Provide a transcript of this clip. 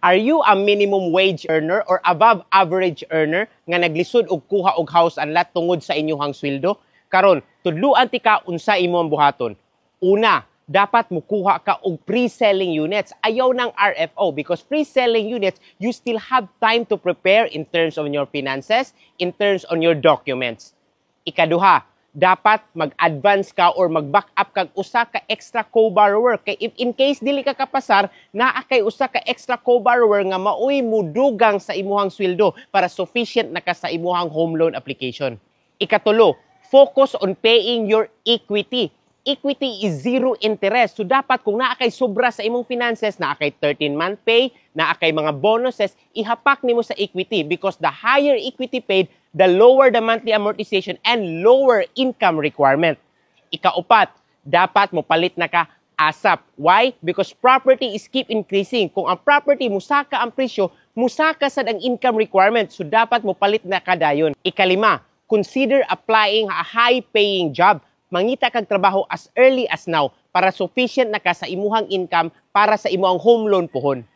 Are you a minimum wage earner or above average earner nga naglisod og kuha og house anlat tungod sa inyong sweldo? Karon, tudluan ti ka unsa imong buhaton. Una, dapat mukuha ka og pre-selling units. Ayaw ng RFO because pre-selling units, you still have time to prepare in terms of your finances, in terms on your documents. Ikaduha, dapat mag-advance ka or mag-back up kag usa ka extra co-borrower. Kay if in case dili ka kapasar, naa kay usa ka extra co-borrower nga maoy mudugang sa imuhang sweldo para sufficient na ka sa imuhang home loan application. Ikatulo, focus on paying your equity. Equity is zero interest. So dapat kung naa kay sobra sa imong finances, naa kay 13-month pay, naa kay mga bonuses, ihapak nimo sa equity because the higher equity paid, the lower the monthly amortization and lower income requirement. Ikaupat, dapat mo palit na ka ASAP. Why? Because property is keep increasing. Kung ang property musaka ang presyo, musaka sad ang income requirement. So dapat mo palit na ka dayon. Ikalima, consider applying a high-paying job. Mangita kag trabaho as early as now para sufficient na ka sa imuhang income para sa imuhang home loan pohon.